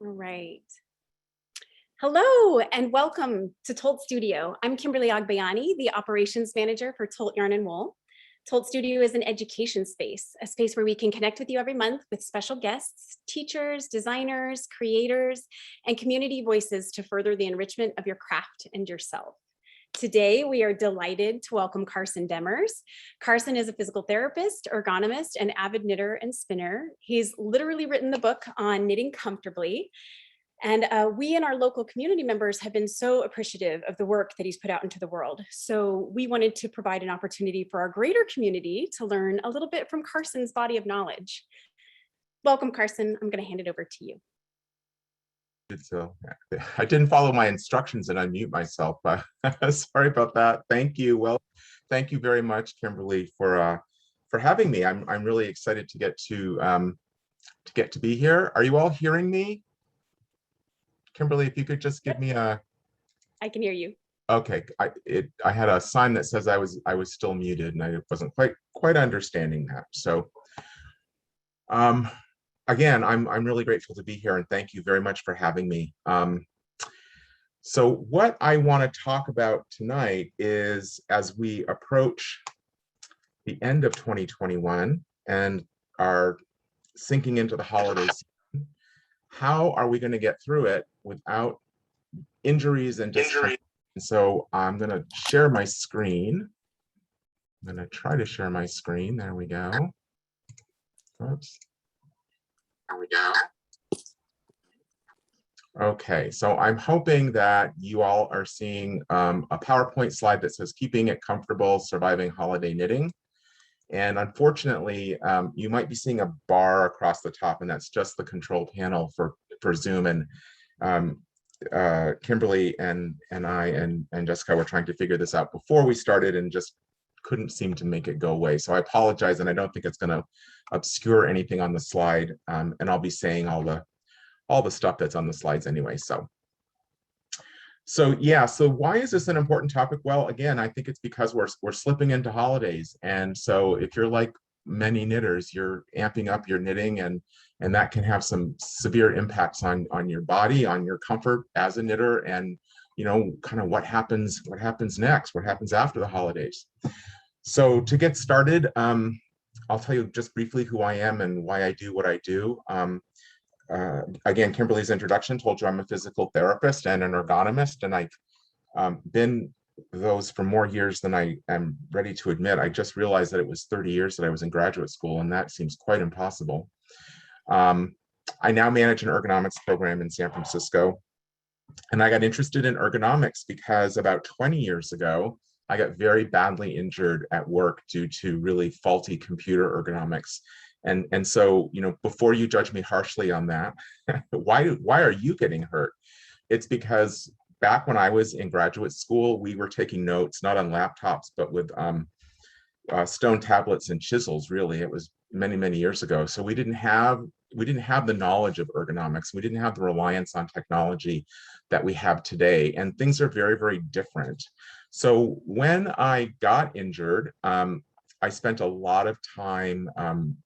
All right. Hello and welcome to Tolt Studio. I'm Kimberly Agbayani, the operations manager for Tolt Yarn and Wool. Tolt Studio is an education space, a space where we can connect with you every month with special guests, teachers, designers, creators, and community voices to further the enrichment of your craft and yourself. Today, we are delighted to welcome Carson Demers. Carson is a physical therapist, ergonomist, and avid knitter and spinner. He's literally written the book on knitting comfortably. And we and our local community members have been so appreciative of the work that he's put out into the world. So we wanted to provide an opportunity for our greater community to learn a little bit from Carson's body of knowledge. Welcome, Carson. I'm going to hand it over to you. So I didn't follow my instructions and unmute myself, but sorry about that. Thank you. Well, thank you very much, Kimberly, for having me. I'm really excited to get to be here. Are you all hearing me? Kimberly, if you could just give me a. I can hear you. Okay, I had a sign that says I was still muted, and I wasn't quite understanding that. So, again, I'm really grateful to be here, and thank you very much for having me. So what I want to talk about tonight is, as we approach the end of 2021 and are sinking into the holidays, how are we going to get through it without injuries and discomfort? So I'm going to share my screen. I'm going to try to share my screen. There we go. Oops. There we go. Okay, so I'm hoping that you all are seeing a PowerPoint slide that says keeping it comfortable, surviving holiday knitting. And unfortunately, you might be seeing a bar across the top, and that's just the control panel for Zoom. And Kimberly and I and Jessica were trying to figure this out before we started and just couldn't seem to make it go away. So I apologize, and I don't think it's going to obscure anything on the slide. And I'll be saying all the stuff that's on the slides anyway. So yeah, so why is this an important topic? Well, again, I think it's because we're slipping into holidays. And so if you're like many knitters, you're amping up your knitting, and that can have some severe impacts on your body, on your comfort as a knitter, and kind of what happens next, what happens after the holidays. So to get started, I'll tell you just briefly who I am and why I do what I do. Again, Kimberly's introduction told you I'm a physical therapist and an ergonomist, and I've been those for more years than I am ready to admit. I just realized that it was 30 years that I was in graduate school, and that seems quite impossible. I now manage an ergonomics program in San Francisco, and I got interested in ergonomics because about 20 years ago, I got very badly injured at work due to really faulty computer ergonomics. And so, before you judge me harshly on that, why are you getting hurt? It's because back when I was in graduate school, we were taking notes, not on laptops, but with stone tablets and chisels. Really, it was many, many years ago. So we didn't have the knowledge of ergonomics. We didn't have the reliance on technology that we have today. And things are very, very different. So when I got injured, I spent a lot of time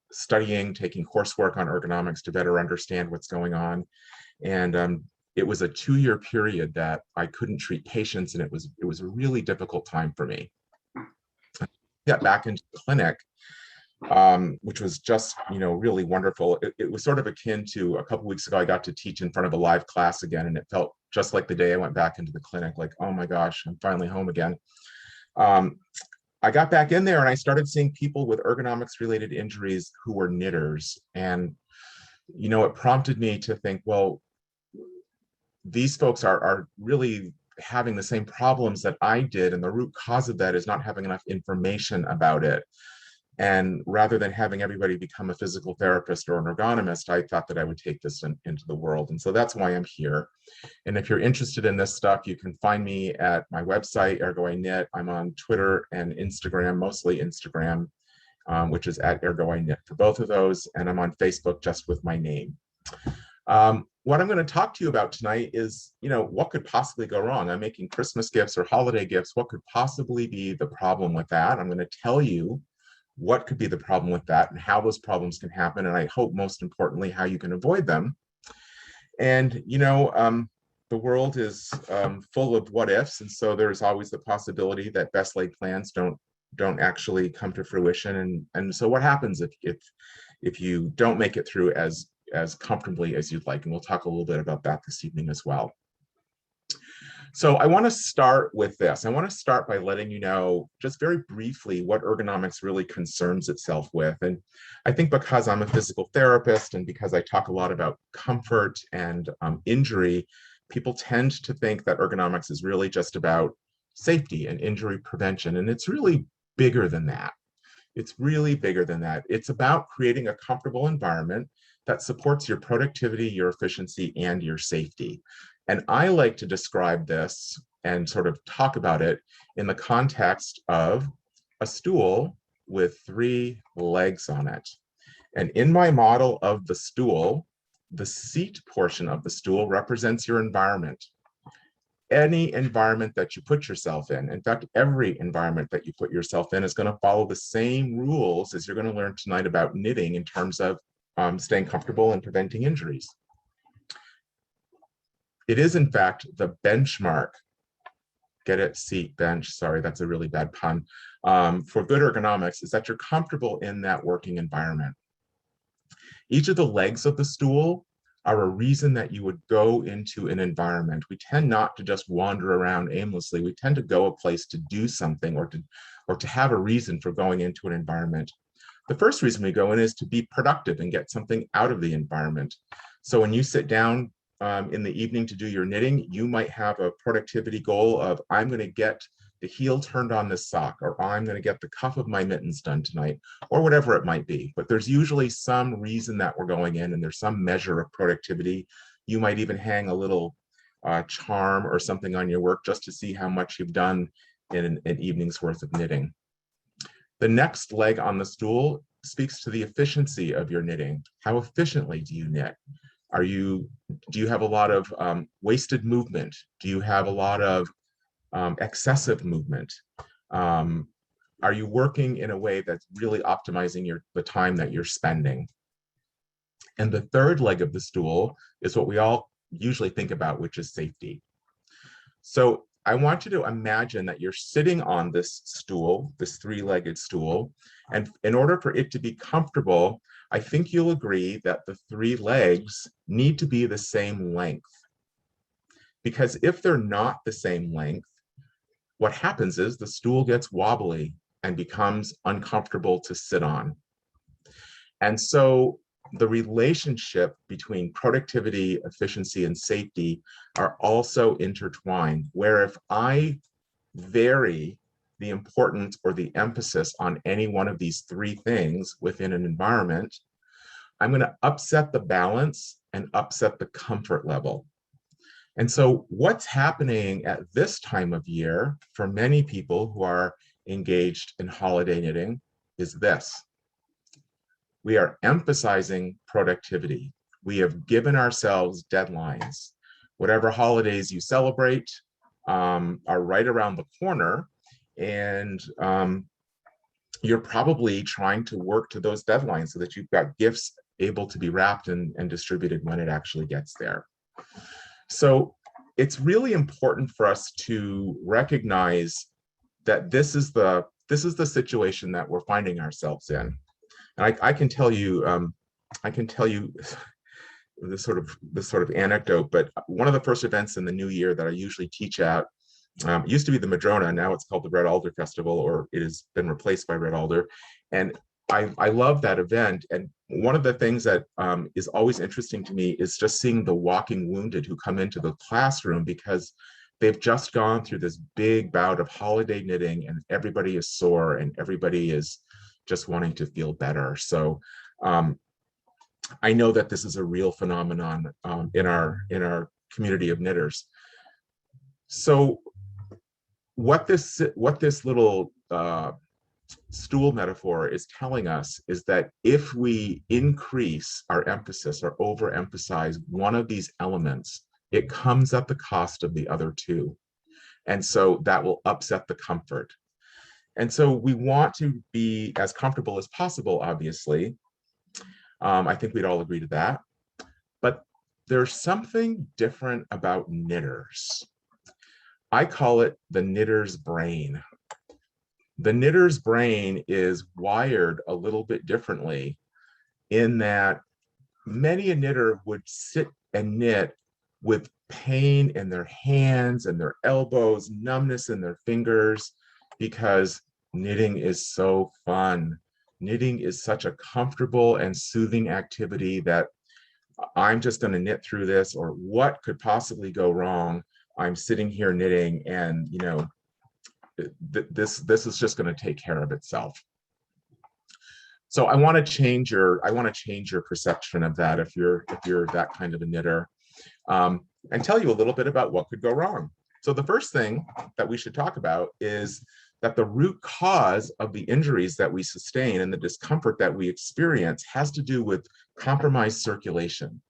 studying, taking coursework on ergonomics to better understand what's going on. And it was a 2-year period that I couldn't treat patients, and it was a really difficult time for me. I got back into the clinic, which was just really wonderful. It was sort of akin to a couple of weeks ago, I got to teach in front of a live class again, and it felt just like the day I went back into the clinic, like, oh my gosh, I'm finally home again. I got back in there and I started seeing people with ergonomics related injuries who were knitters. And, it prompted me to think, well, these folks are really having the same problems that I did. And the root cause of that is not having enough information about it. And rather than having everybody become a physical therapist or an ergonomist, I thought that I would take this into the world. And so that's why I'm here. And if you're interested in this stuff, you can find me at my website, Ergo I Knit. I'm on Twitter and Instagram, mostly Instagram, which is at Ergo I Knit for both of those. And I'm on Facebook just with my name. What I'm going to talk to you about tonight is, what could possibly go wrong? I'm making Christmas gifts or holiday gifts. What could possibly be the problem with that? I'm going to tell you what could be the problem with that and how those problems can happen. And I hope most importantly, how you can avoid them. And, the world is full of what ifs. And so there's always the possibility that best laid plans don't actually come to fruition. And so what happens if you don't make it through as comfortably as you'd like? And we'll talk a little bit about that this evening as well. So I want to start with this. I want to start by letting you know just very briefly what ergonomics really concerns itself with. And I think because I'm a physical therapist and because I talk a lot about comfort and injury, people tend to think that ergonomics is really just about safety and injury prevention. And it's really bigger than that. It's really bigger than that. It's about creating a comfortable environment that supports your productivity, your efficiency, and your safety. And I like to describe this and sort of talk about it in the context of a stool with 3 legs on it. And in my model of the stool, the seat portion of the stool represents your environment. Any environment that you put yourself in fact, every environment that you put yourself in is going to follow the same rules as you're going to learn tonight about knitting in terms of staying comfortable and preventing injuries. It is, in fact, the benchmark. Get it? Seat, bench. Sorry, that's a really bad pun. For good ergonomics is that you're comfortable in that working environment. Each of the legs of the stool are a reason that you would go into an environment. We tend not to just wander around aimlessly. We tend to go a place to do something or to have a reason for going into an environment. The first reason we go in is to be productive and get something out of the environment. So when you sit down in the evening to do your knitting, you might have a productivity goal of, I'm going to get the heel turned on this sock, or I'm going to get the cuff of my mittens done tonight, or whatever it might be. But there's usually some reason that we're going in, and there's some measure of productivity. You might even hang a little charm or something on your work just to see how much you've done in an evening's worth of knitting. The next leg on the stool speaks to the efficiency of your knitting. How efficiently do you knit? Do you have a lot of wasted movement? Do you have a lot of excessive movement? Are you working in a way that's really optimizing the time that you're spending? And the third leg of the stool is what we all usually think about, which is safety. So I want you to imagine that you're sitting on this stool, this 3-legged stool, and in order for it to be comfortable, I think you'll agree that the 3 legs need to be the same length. Because if they're not the same length, what happens is the stool gets wobbly and becomes uncomfortable to sit on. And so the relationship between productivity, efficiency, and safety are also intertwined, where if I vary the importance or the emphasis on any one of these 3 things within an environment, I'm going to upset the balance and upset the comfort level. And so what's happening at this time of year for many people who are engaged in holiday knitting is this. We are emphasizing productivity. We have given ourselves deadlines. Whatever holidays you celebrate are right around the corner, and you're probably trying to work to those deadlines so that you've got gifts able to be wrapped and distributed when it actually gets there. So it's really important for us to recognize that this is the situation that we're finding ourselves in. And I can tell you this sort of anecdote, but one of the first events in the new year that I usually teach at, it used to be the Madrona, now it's called the Red Alder Festival, or it has been replaced by Red Alder. And I love that event. And one of the things that is always interesting to me is just seeing the walking wounded who come into the classroom because they've just gone through this big bout of holiday knitting and everybody is sore and everybody is just wanting to feel better. So I know that this is a real phenomenon in our community of knitters. So what this little stool metaphor is telling us is that if we increase our emphasis or overemphasize one of these elements, it comes at the cost of the other 2. And so that will upset the comfort. And so we want to be as comfortable as possible, obviously. I think we'd all agree to that. But there's something different about knitters. I call it the knitter's brain. The knitter's brain is wired a little bit differently in that many a knitter would sit and knit with pain in their hands and their elbows, numbness in their fingers, because knitting is so fun. Knitting is such a comfortable and soothing activity that I'm just going to knit through this, or what could possibly go wrong? I'm sitting here knitting, and this is just going to take care of itself. So I want to change your perception of that if you're that kind of a knitter, and tell you a little bit about what could go wrong. So the first thing that we should talk about is that the root cause of the injuries that we sustain and the discomfort that we experience has to do with compromised circulation.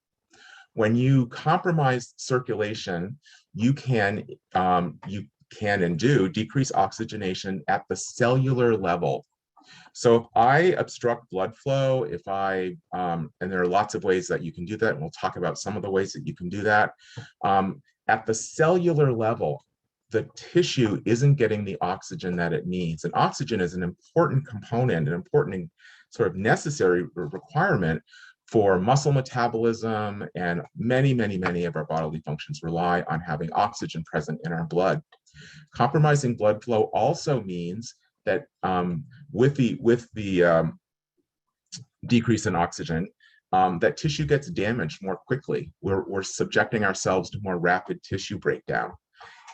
When you compromise circulation, you can and do decrease oxygenation at the cellular level. So if I obstruct blood flow, and there are lots of ways that you can do that, and we'll talk about some of the ways that you can do that. At the cellular level, the tissue isn't getting the oxygen that it needs. And oxygen is an important component, an important sort of necessary requirement for muscle metabolism, and many, many, many of our bodily functions rely on having oxygen present in our blood. Compromising blood flow also means that with the decrease in oxygen, that tissue gets damaged more quickly. We're subjecting ourselves to more rapid tissue breakdown.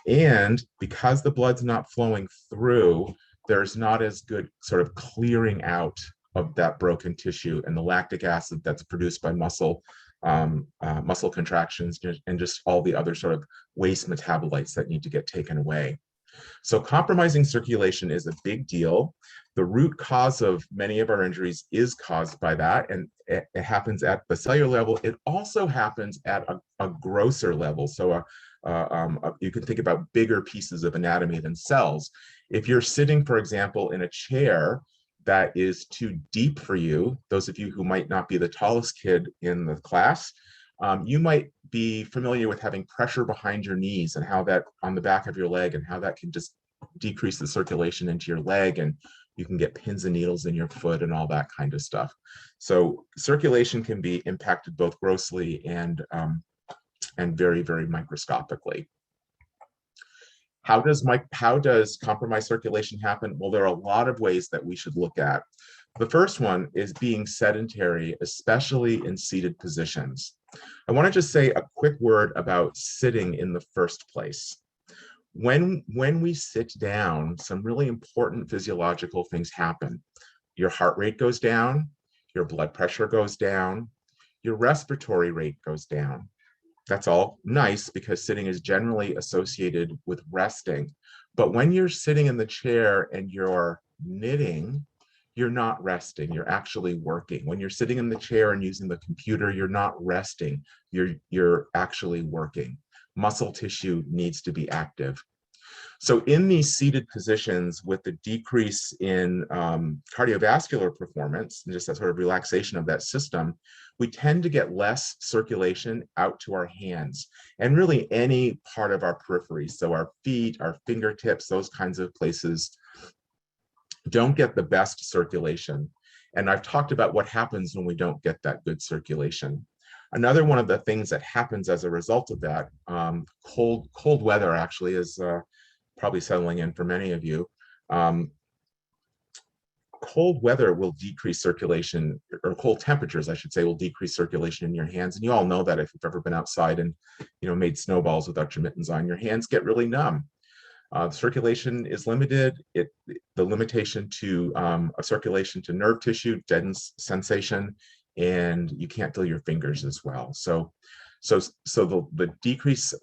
And because the blood's not flowing through, there's not as good sort of clearing out of that broken tissue and the lactic acid that's produced by muscle contractions and just all the other sort of waste metabolites that need to get taken away. So compromising circulation is a big deal. The root cause of many of our injuries is caused by that, and it happens at the cellular level. It also happens at a grosser level. So you can think about bigger pieces of anatomy than cells. If you're sitting, for example, in a chair that is too deep for you, those of you who might not be the tallest kid in the class, you might be familiar with having pressure behind your knees and how that on the back of your leg, and how that can just decrease the circulation into your leg, and you can get pins and needles in your foot and all that kind of stuff. So circulation can be impacted both grossly and very, very microscopically. How does compromised circulation happen? Well, there are a lot of ways that we should look at. The first one is being sedentary, especially in seated positions. I want to just say a quick word about sitting in the first place. When we sit down, some really important physiological things happen. Your heart rate goes down, your blood pressure goes down, your respiratory rate goes down. That's all nice because sitting is generally associated with resting. But when you're sitting in the chair and you're knitting, you're not resting, you're actually working. When you're sitting in the chair and using the computer, you're not resting, you're actually working. Muscle tissue needs to be active. So in these seated positions, with the decrease in cardiovascular performance, and just that sort of relaxation of that system, we tend to get less circulation out to our hands and really any part of our periphery. So our feet, our fingertips, those kinds of places don't get the best circulation. And I've talked about what happens when we don't get that good circulation. Another one of the things that happens as a result of that, cold weather actually is probably settling in for many of you. Cold weather will decrease circulation, or cold temperatures, I should say, will decrease circulation in your hands. And you all know that if you've ever been outside and made snowballs without your mittens on, your hands get really numb. Circulation is limited. The limitation to circulation to nerve tissue deadens sensation, and you can't feel your fingers as well. So the decrease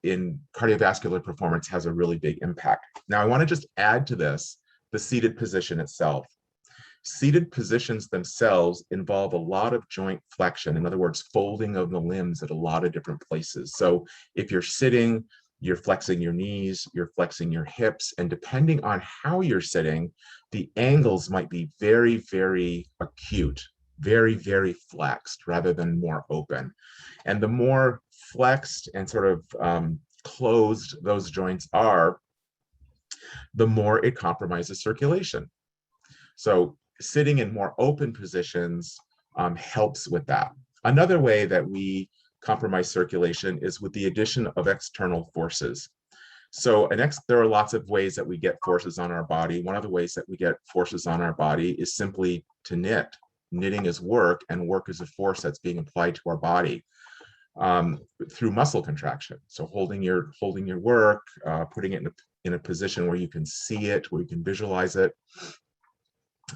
in cardiovascular performance has a really big impact. Now, I want to just add to this the seated position itself. Seated positions themselves involve a lot of joint flexion. In other words, folding of the limbs at a lot of different places. So if you're sitting, you're flexing your knees, you're flexing your hips, and depending on how you're sitting, the angles might be very, very acute. very, very flexed rather than more open. And the more flexed and sort of closed those joints are, the more it compromises circulation. So sitting in more open positions helps with that. Another way that we compromise circulation is with the addition of external forces. So there are lots of ways that we get forces on our body. One of the ways that we get forces on our body is simply to knit. Knitting is work, and work is a force that's being applied to our body through muscle contraction. So holding your work, putting it in a position where you can see it, where you can visualize it.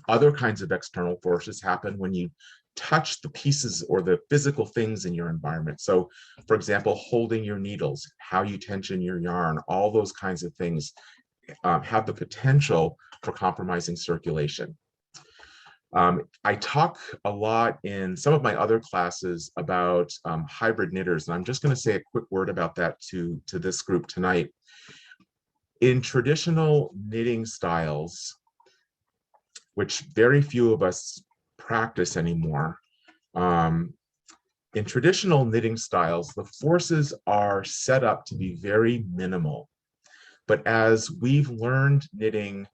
Other kinds of external forces happen when you touch the pieces or the physical things in your environment. So, for example, holding your needles, how you tension your yarn, all those kinds of things have the potential for compromising circulation. I talk a lot in some of my other classes about hybrid knitters, and I'm just going to say a quick word about that to this group tonight. In traditional knitting styles, which very few of us practice anymore, in traditional knitting styles, the forces are set up to be very minimal. But as we've learned knitting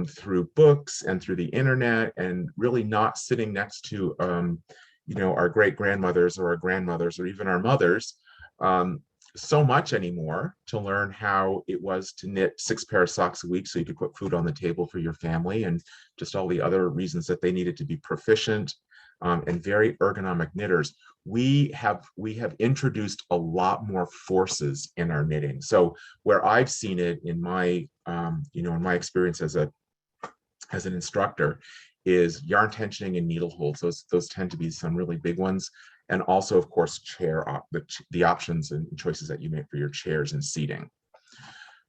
through books and through the internet, and really not sitting next to our great grandmothers or our grandmothers or even our mothers so much anymore to learn how it was to knit 6 pair of socks a week so you could put food on the table for your family, and just all the other reasons that they needed to be proficient and very ergonomic knitters. We have introduced a lot more forces in our knitting. So where I've seen it in my in my experience as an instructor is yarn tensioning and needle holds. Those tend to be some really big ones. And also, of course, the options and choices that you make for your chairs and seating.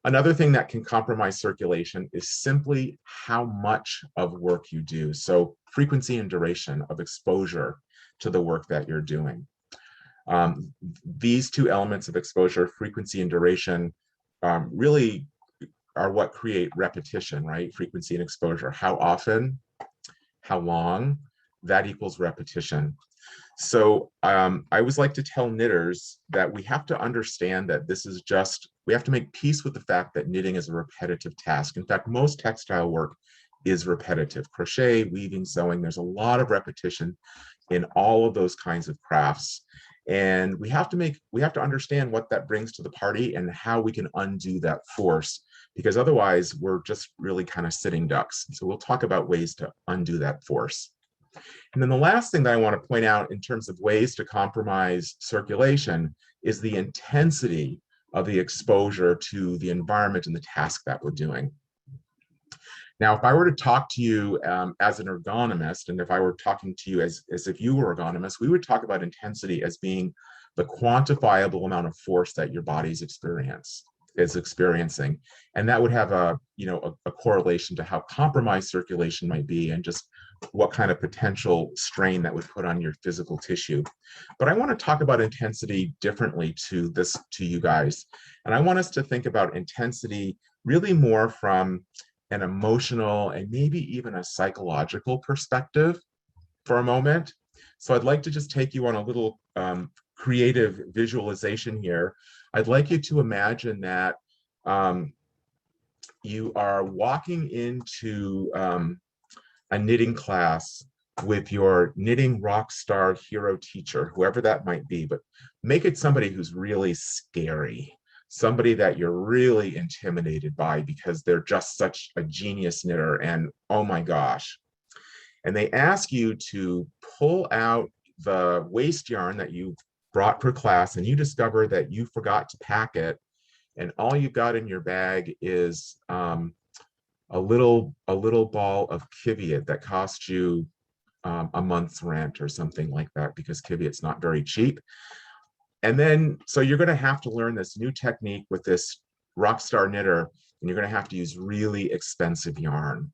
Another thing that can compromise circulation is simply how much of work you do. So frequency and duration of exposure to the work that you're doing. These two elements of exposure, frequency and duration, really are what create repetition, right? Frequency and exposure. How often, how long, that equals repetition. So I always like to tell knitters that we have to understand that we have to make peace with the fact that knitting is a repetitive task. In fact, most textile work is repetitive. Crochet, weaving, sewing, there's a lot of repetition in all of those kinds of crafts. And we have to understand what that brings to the party and how we can undo that force, because otherwise we're just really kind of sitting ducks. So we'll talk about ways to undo that force. And then the last thing that I want to point out in terms of ways to compromise circulation is the intensity of the exposure to the environment and the task that we're doing. Now, if I were to talk to you as an ergonomist, and if I were talking to you as if you were ergonomist, we would talk about intensity as being the quantifiable amount of force that your body's experiencing. And that would have a correlation to how compromised circulation might be and just what kind of potential strain that would put on your physical tissue. But I want to talk about intensity differently to you guys. And I want us to think about intensity really more from an emotional and maybe even a psychological perspective for a moment. So I'd like to just take you on a little creative visualization here. I'd like you to imagine that you are walking into a knitting class with your knitting rock star hero teacher, whoever that might be, but make it somebody who's really scary, somebody that you're really intimidated by because they're just such a genius knitter, and oh my gosh. And they ask you to pull out the waste yarn that you brought for class, and you discover that you forgot to pack it, and all you've got in your bag is a little ball of Kiviot that cost you a month's rent or something like that, because Kiviot's not very cheap. And then, so you're going to have to learn this new technique with this rock star knitter, and you're going to have to use really expensive yarn.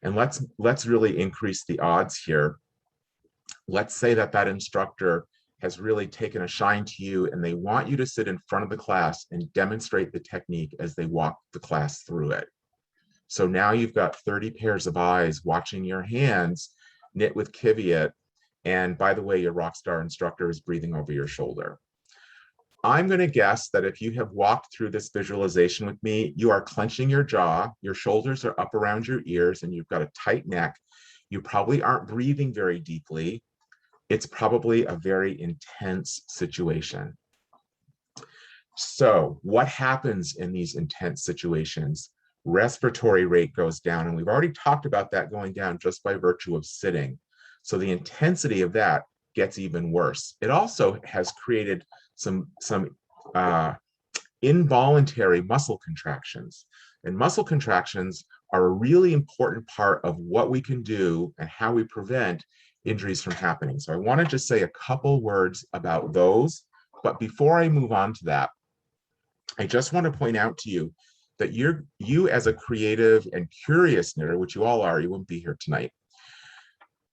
And let's really increase the odds here. Let's say that instructor has really taken a shine to you, and they want you to sit in front of the class and demonstrate the technique as they walk the class through it. So now you've got 30 pairs of eyes watching your hands knit with Kiviat, and by the way, your rockstar instructor is breathing over your shoulder. I'm going to guess that if you have walked through this visualization with me, you are clenching your jaw, your shoulders are up around your ears, and you've got a tight neck. You probably aren't breathing very deeply. It's probably a very intense situation. So what happens in these intense situations? Respiratory rate goes down, and we've already talked about that going down just by virtue of sitting. So the intensity of that gets even worse. It also has created some involuntary muscle contractions. And muscle contractions are a really important part of what we can do and how we prevent injuries from happening. So I want to just say a couple words about those. But before I move on to that, I just want to point out to you that you as a creative and curious knitter, which you all are, you wouldn't be here tonight,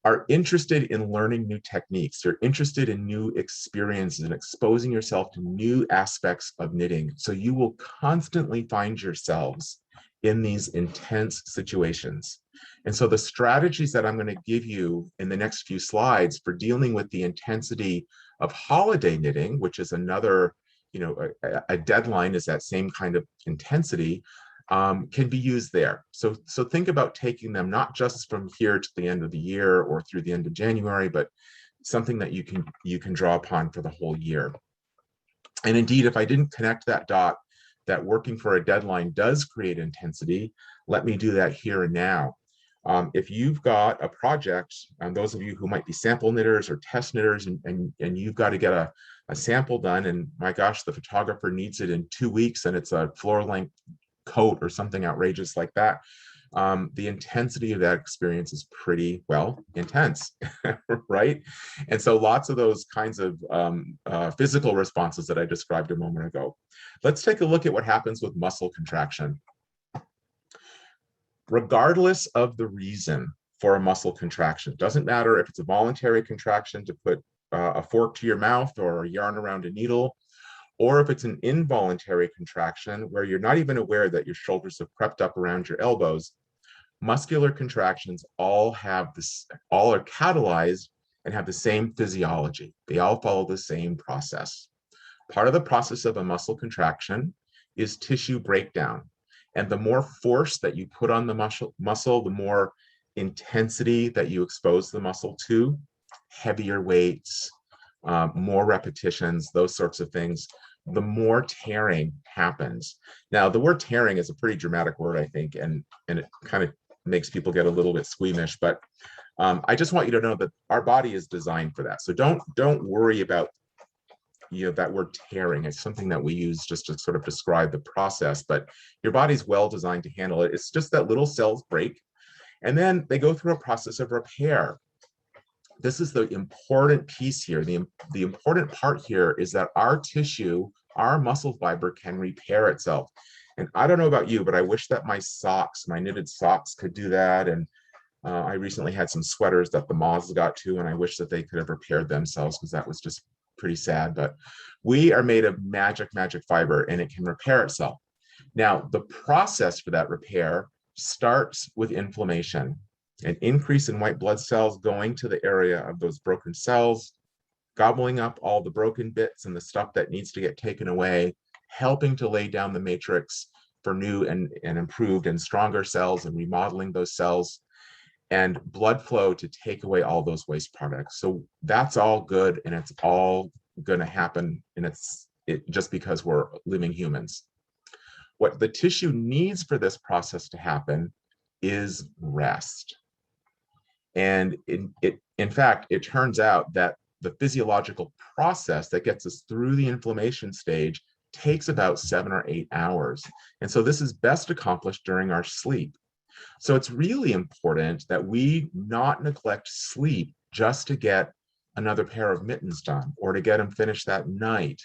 are interested in learning new techniques. You're interested in new experiences and exposing yourself to new aspects of knitting. So you will constantly find yourselves in these intense situations. And so the strategies that I'm going to give you in the next few slides for dealing with the intensity of holiday knitting, which is another, a deadline is that same kind of intensity, can be used there. So think about taking them not just from here to the end of the year or through the end of January, but something that you can draw upon for the whole year. And indeed, if I didn't connect that dot, that working for a deadline does create intensity, let me do that here and now. If you've got a project, and those of you who might be sample knitters or test knitters, and you've got to get a sample done, and my gosh, the photographer needs it in 2 weeks, and it's a floor length coat or something outrageous like that, the intensity of that experience is pretty, well, intense, right? And so lots of those kinds of physical responses that I described a moment ago. Let's take a look at what happens with muscle contraction. Regardless of the reason for a muscle contraction, it doesn't matter if it's a voluntary contraction to put a fork to your mouth or a yarn around a needle, or if it's an involuntary contraction where you're not even aware that your shoulders have crept up around your elbows. Muscular contractions all are catalyzed and have the same physiology. They all follow the same process. Part of the process of a muscle contraction is tissue breakdown. And the more force that you put on the muscle, the more intensity that you expose the muscle to, heavier weights, more repetitions, those sorts of things, the more tearing happens. Now, the word tearing is a pretty dramatic word, I think, and it kind of makes people get a little bit squeamish, but I just want you to know that our body is designed for that. So don't worry about that word tearing. It's something that we use just to sort of describe the process, but your body's well designed to handle it. It's just that little cells break, and then they go through a process of repair. This is the important piece here. The important part here is that our tissue, our muscle fiber can repair itself. And I don't know about you, but I wish that my knitted socks could do that. And I recently had some sweaters that the moths got to, and I wish that they could have repaired themselves, because that was just pretty sad. But we are made of magic fiber, and it can repair itself. Now, the process for that repair starts with inflammation. An increase in white blood cells going to the area of those broken cells, gobbling up all the broken bits and the stuff that needs to get taken away, helping to lay down the matrix for new and improved and stronger cells, and remodeling those cells, and blood flow to take away all those waste products. So that's all good, and it's all going to happen, and it's just because we're living humans. What the tissue needs for this process to happen is rest. And in fact, it turns out that the physiological process that gets us through the inflammation stage takes about 7 or 8 hours. And so this is best accomplished during our sleep. So it's really important that we not neglect sleep just to get another pair of mittens done, or to get them finished that night.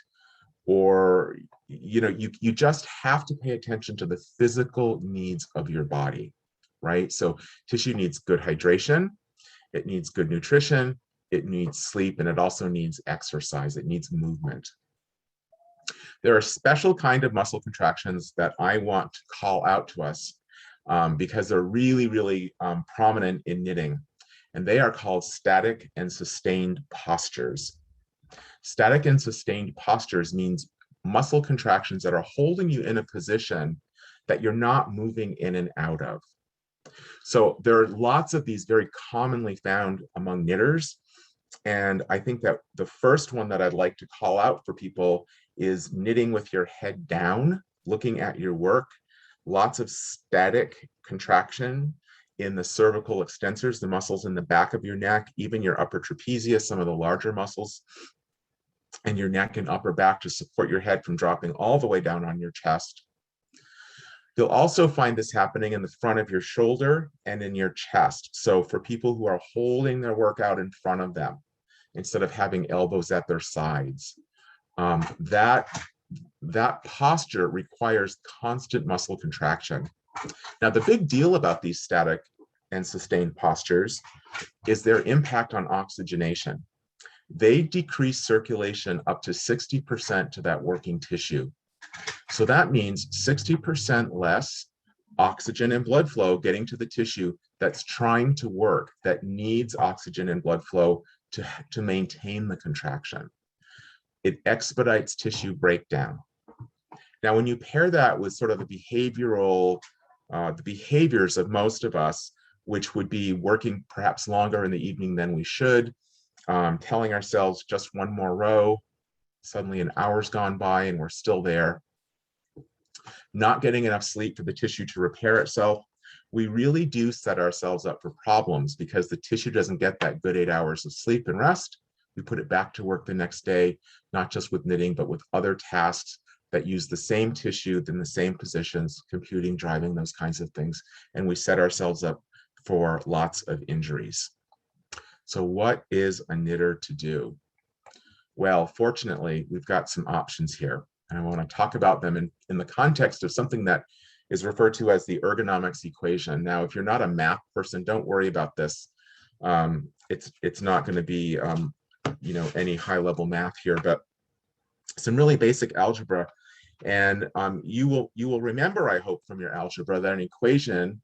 Or, you just have to pay attention to the physical needs of your body, right? So tissue needs good hydration, it needs good nutrition, it needs sleep, and it also needs exercise, it needs movement. There are special kind of muscle contractions that I want to call out to us because they're really, really prominent in knitting. and they are called static and sustained postures. Static and sustained postures means muscle contractions that are holding you in a position that you're not moving in and out of. So there are lots of these very commonly found among knitters. And I think that the first one that I'd like to call out for people is knitting with your head down, looking at your work, lots of static contraction in the cervical extensors, the muscles in the back of your neck, even your upper trapezius, some of the larger muscles, and your neck and upper back to support your head from dropping all the way down on your chest. You'll also find this happening in the front of your shoulder and in your chest. So for people who are holding their work out in front of them, instead of having elbows at their sides, that posture requires constant muscle contraction. Now, the big deal about these static and sustained postures is their impact on oxygenation. They decrease circulation up to 60% to that working tissue. So that means 60% less oxygen and blood flow getting to the tissue that's trying to work, that needs oxygen and blood flow to maintain the contraction. It expedites tissue breakdown. Now, when you pair that with sort of the behaviors of most of us, which would be working perhaps longer in the evening than we should, telling ourselves just one more row, suddenly an hour's gone by and we're still there, not getting enough sleep for the tissue to repair itself, we really do set ourselves up for problems because the tissue doesn't get that good 8 hours of sleep and rest. We put it back to work the next day, not just with knitting, but with other tasks that use the same tissue in the same positions, computing, driving, those kinds of things. And we set ourselves up for lots of injuries. So what is a knitter to do? Well, fortunately, we've got some options here. And I want to talk about them in the context of something that is referred to as the ergonomics equation. Now, if you're not a math person, don't worry about this. It's not going to be any high-level math here, but some really basic algebra. And you will remember, I hope, from your algebra that an equation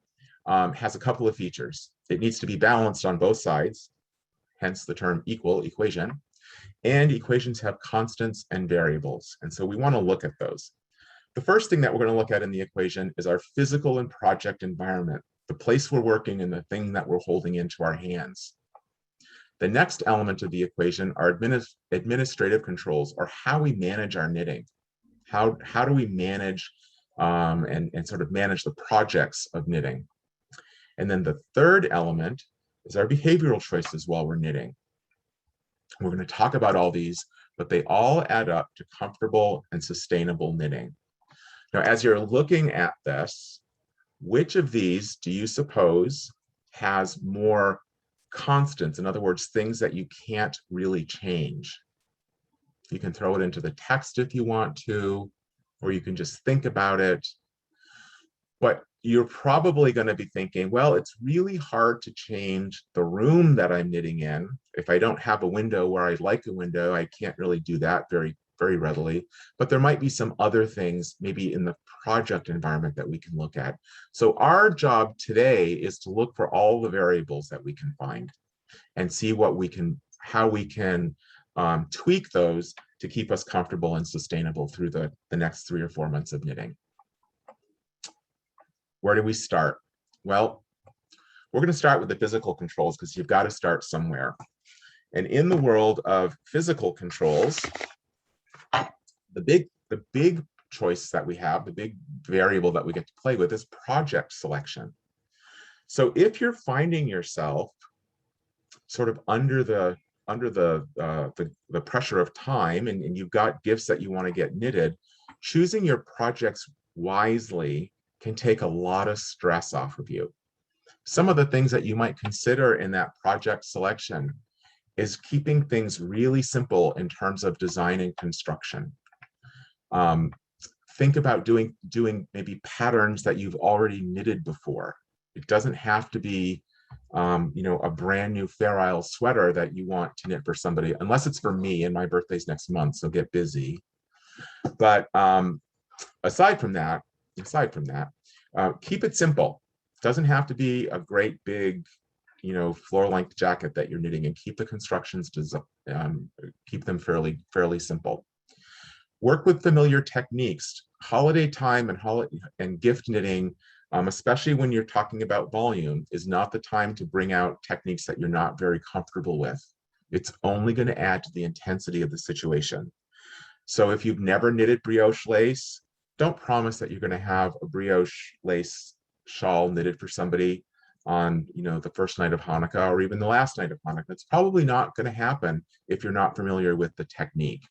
has a couple of features. It needs to be balanced on both sides, hence the term equal equation. And equations have constants and variables. And so we want to look at those. The first thing that we're going to look at in the equation is our physical and project environment, the place we're working and the thing that we're holding into our hands. The next element of the equation are administrative controls, or how we manage our knitting. How do we manage and sort of manage the projects of knitting? And then the third element is our behavioral choices while we're knitting. We're going to talk about all these, but they all add up to comfortable and sustainable knitting. Now, as you're looking at this, which of these do you suppose has more constants? In other words, things that you can't really change. You can throw it into the text if you want to, or you can just think about it. But you're probably going to be thinking, well, it's really hard to change the room that I'm knitting in. If I don't have a window where I'd like a window, I can't really do that very, very readily. But there might be some other things, maybe in the project environment, that we can look at. So our job today is to look for all the variables that we can find and see how we can tweak those to keep us comfortable and sustainable through the next 3 or 4 months of knitting. Where do we start? Well, we're going to start with the physical controls because you've got to start somewhere. And in the world of physical controls, the big choice that we have, the big variable that we get to play with, is project selection. So if you're finding yourself sort of under the pressure of time and you've got gifts that you want to get knitted, choosing your projects wisely can take a lot of stress off of you. Some of the things that you might consider in that project selection is keeping things really simple in terms of design and construction. Think about doing maybe patterns that you've already knitted before. It doesn't have to be a brand new Fair Isle sweater that you want to knit for somebody, unless it's for me, and my birthday's next month, so get busy. But aside from that, keep it simple. It doesn't have to be a great big, floor length jacket that you're knitting, and keep the constructions keep them fairly simple. Work with familiar techniques. Holiday time and gift knitting, especially when you're talking about volume, is not the time to bring out techniques that you're not very comfortable with. It's only going to add to the intensity of the situation. So if you've never knitted brioche lace, don't promise that you're going to have a brioche lace shawl knitted for somebody on the first night of Hanukkah or even the last night of Hanukkah. It's probably not going to happen if you're not familiar with the technique.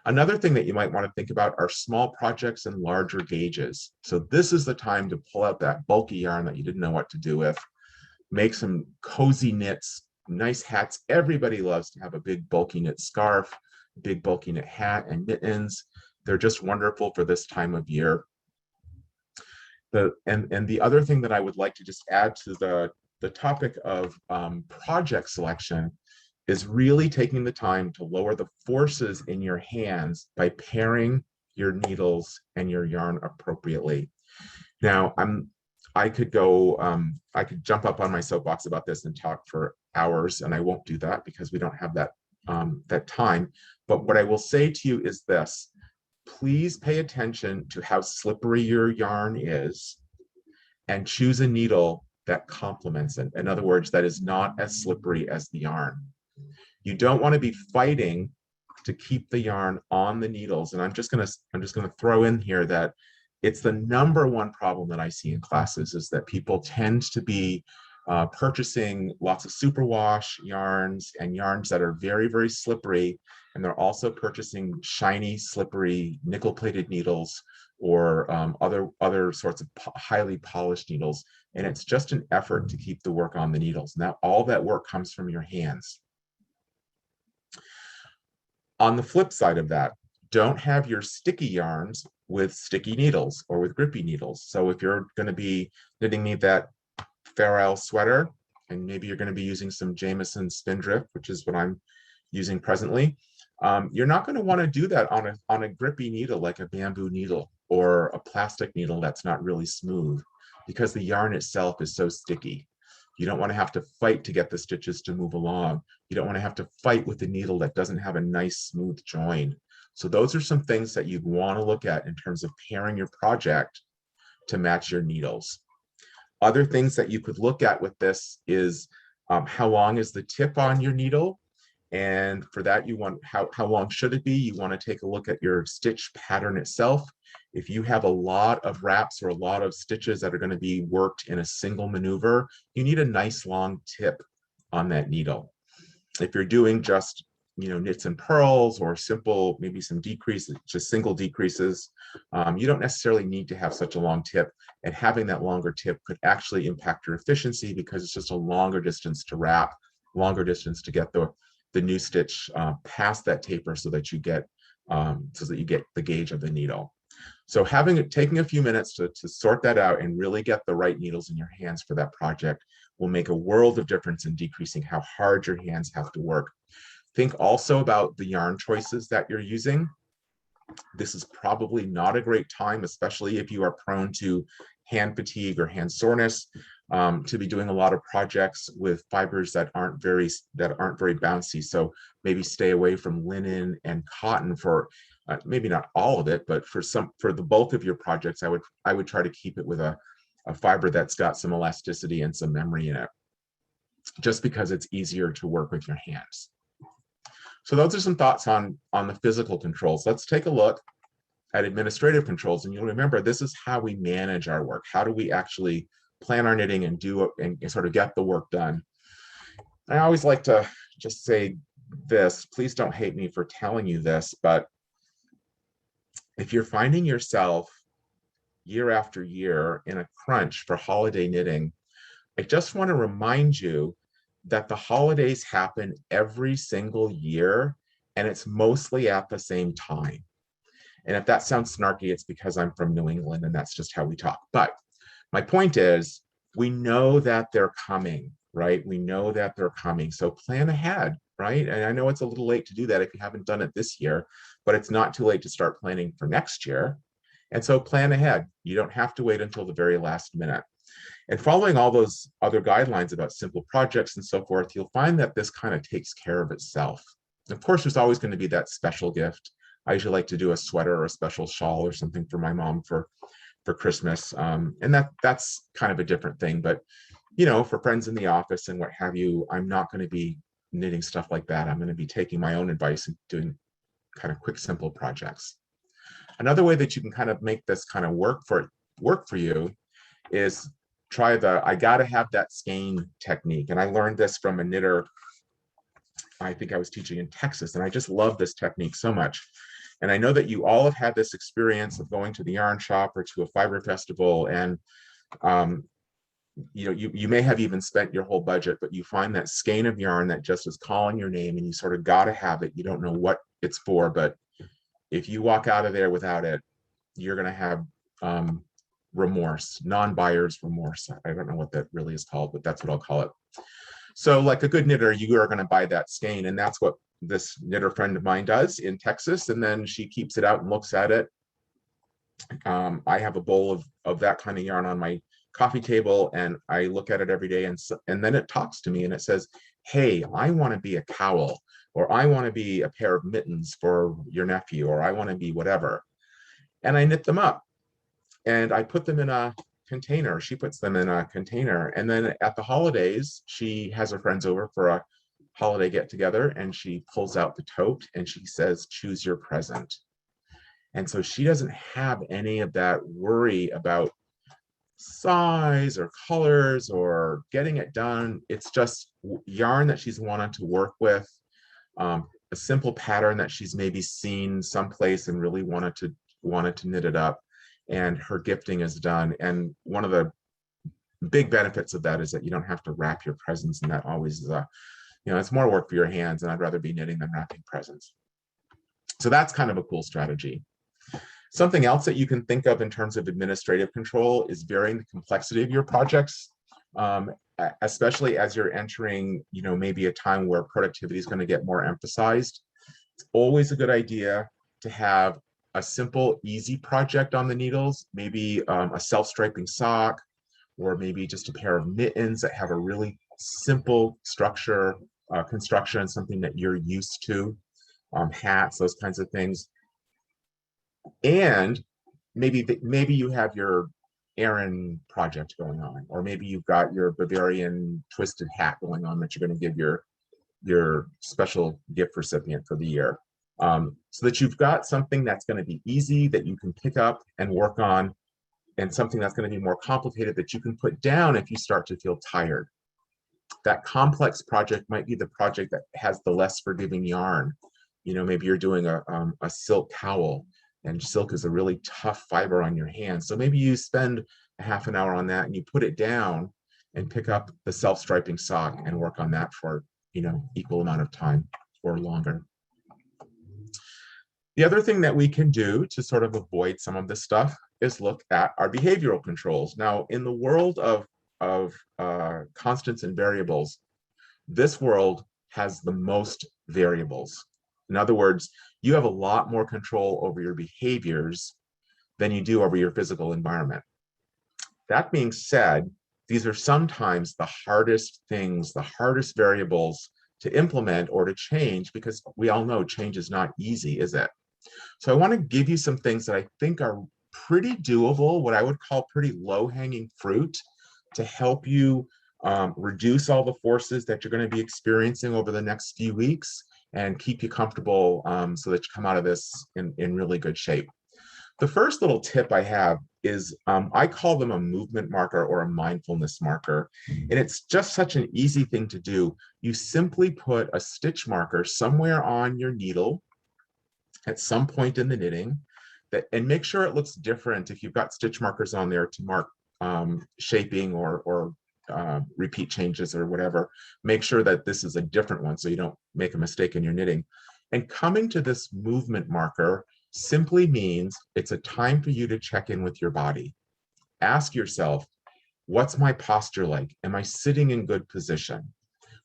Another thing that you might want to think about are small projects and larger gauges. So this is the time to pull out that bulky yarn that you didn't know what to do with, make some cozy knits, nice hats. Everybody loves to have a big bulky knit scarf, big bulky knit hat, and mittens. They're just wonderful for this time of year. And the other thing that I would like to just add to the topic of project selection is really taking the time to lower the forces in your hands by pairing your needles and your yarn appropriately. Now, I could jump up on my soapbox about this and talk for hours, and I won't do that because we don't have that time. But what I will say to you is this: please pay attention to how slippery your yarn is and choose a needle that complements it. In other words, that is not as slippery as the yarn. You don't want to be fighting to keep the yarn on the needles. And I'm just going to throw in here that it's the number one problem that I see in classes is that people tend to be purchasing lots of superwash yarns and yarns that are very, very slippery. And they're also purchasing shiny, slippery, nickel-plated needles or other sorts of highly polished needles. And it's just an effort to keep the work on the needles. Now, all that work comes from your hands. On the flip side of that, don't have your sticky yarns with sticky needles or with grippy needles. So if you're going to be knitting me that Fair Isle sweater, and maybe you're going to be using some Jameson Spindrift, which is what I'm using presently, you're not going to want to do that on a grippy needle like a bamboo needle or a plastic needle that's not really smooth, because the yarn itself is so sticky. You don't want to have to fight to get the stitches to move along. You don't want to have to fight with the needle that doesn't have a nice smooth join. So those are some things that you'd want to look at in terms of pairing your project to match your needles. Other things that you could look at with this is how long is the tip on your needle? And for that, you want how long should it be? You want to take a look at your stitch pattern itself. If you have a lot of wraps or a lot of stitches that are going to be worked in a single maneuver, you need a nice long tip on that needle. If you're doing just knits and purls or simple, maybe some decreases, just single decreases, you don't necessarily need to have such a long tip. And having that longer tip could actually impact your efficiency because it's just a longer distance to wrap, longer distance to get the new stitch past that taper so that you get the gauge of the needle. So taking a few minutes to sort that out and really get the right needles in your hands for that project will make a world of difference in decreasing how hard your hands have to work. Think also about the yarn choices that you're using. This is probably not a great time, especially if you are prone to hand fatigue or hand soreness, to be doing a lot of projects with fibers that aren't very bouncy. So maybe stay away from linen and cotton for maybe not all of it, but for the bulk of your projects, I would try to keep it with a fiber that's got some elasticity and some memory in it, just because it's easier to work with your hands. So those are some thoughts on the physical controls. Let's take a look at administrative controls. And you'll remember, this is how we manage our work. How do we actually plan our knitting and sort of get the work done? I always like to just say this, please don't hate me for telling you this, but if you're finding yourself year after year in a crunch for holiday knitting, I just want to remind you that the holidays happen every single year, and it's mostly at the same time. And if that sounds snarky, it's because I'm from New England and that's just how we talk. But my point is, we know that they're coming, right? We know that they're coming. So plan ahead, right? And I know it's a little late to do that if you haven't done it this year, but it's not too late to start planning for next year. And so plan ahead. You don't have to wait until the very last minute. And following all those other guidelines about simple projects and so forth, you'll find that this kind of takes care of itself. Of course, there's always going to be that special gift. I usually like to do a sweater or a special shawl or something for my mom for Christmas. And that's kind of a different thing. But, you know, for friends in the office and what have you, I'm not going to be knitting stuff like that. I'm going to be taking my own advice and doing kind of quick, simple projects. Another way that you can kind of make this kind of work for you is try the I gotta have that skein technique. And I learned this from a knitter I think I was teaching in Texas, and I just love this technique so much. And I know that you all have had this experience of going to the yarn shop or to a fiber festival, and you know, you may have even spent your whole budget, but you find that skein of yarn that just is calling your name, and you sort of got to have it. You don't know what it's for, but if you walk out of there without it, you're going to have remorse, non-buyer's remorse. I don't know what that really is called, but that's what I'll call it. So like a good knitter, you are going to buy that skein, and that's what this knitter friend of mine does in Texas, and then she keeps it out and looks at it. I have a bowl of that kind of yarn on my coffee table, and I look at it every day, and then it talks to me and it says, hey, I want to be a cowl, or I want to be a pair of mittens for your nephew, or I want to be whatever. And I knit them up and I put them in a container. She puts them in a container. And then at the holidays, she has her friends over for a holiday get together, and she pulls out the tote and she says, choose your present. And so she doesn't have any of that worry about size or colors or getting it done. It's just yarn that she's wanted to work with, a simple pattern that she's maybe seen someplace and really wanted to knit it up, and her gifting is done. And one of the big benefits of that is that you don't have to wrap your presents, and that always is you know, it's more work for your hands, and I'd rather be knitting than wrapping presents. So that's kind of a cool strategy. Something else that you can think of in terms of administrative control is varying the complexity of your projects, especially as you're entering, you know, maybe a time where productivity is going to get more emphasized. It's always a good idea to have a simple, easy project on the needles, maybe a self-striping sock, or maybe just a pair of mittens that have a really simple structure, construction, something that you're used to, hats, those kinds of things. And maybe you have your errand project going on, or maybe you've got your Bavarian twisted hat going on that you're going to give your special gift recipient for the year, so that you've got something that's going to be easy that you can pick up and work on, and something that's going to be more complicated that you can put down if you start to feel tired. That complex project might be the project that has the less forgiving yarn. You know, maybe you're doing a silk cowl, and silk is a really tough fiber on your hands. So maybe you spend a half an hour on that, and you put it down and pick up the self-striping sock and work on that for, you know, equal amount of time or longer. The other thing that we can do to sort of avoid some of this stuff is look at our behavioral controls. Now, in the world of constants and variables, this world has the most variables. In other words, you have a lot more control over your behaviors than you do over your physical environment. That being said, these are sometimes the hardest things, the hardest variables to implement or to change, because we all know change is not easy, is it? So I want to give you some things that I think are pretty doable, what I would call pretty low-hanging fruit, to help you reduce all the forces that you're going to be experiencing over the next few weeks and keep you comfortable, so that you come out of this in really good shape. The first little tip I have is I call them a movement marker or a mindfulness marker. And it's just such an easy thing to do. You simply put a stitch marker somewhere on your needle at some point in the knitting, and make sure it looks different. If you've got stitch markers on there to mark shaping or repeat changes or whatever, make sure that this is a different one so you don't make a mistake in your knitting. And coming to this movement marker simply means it's a time for you to check in with your body. Ask yourself, what's my posture like? Am I sitting in good position?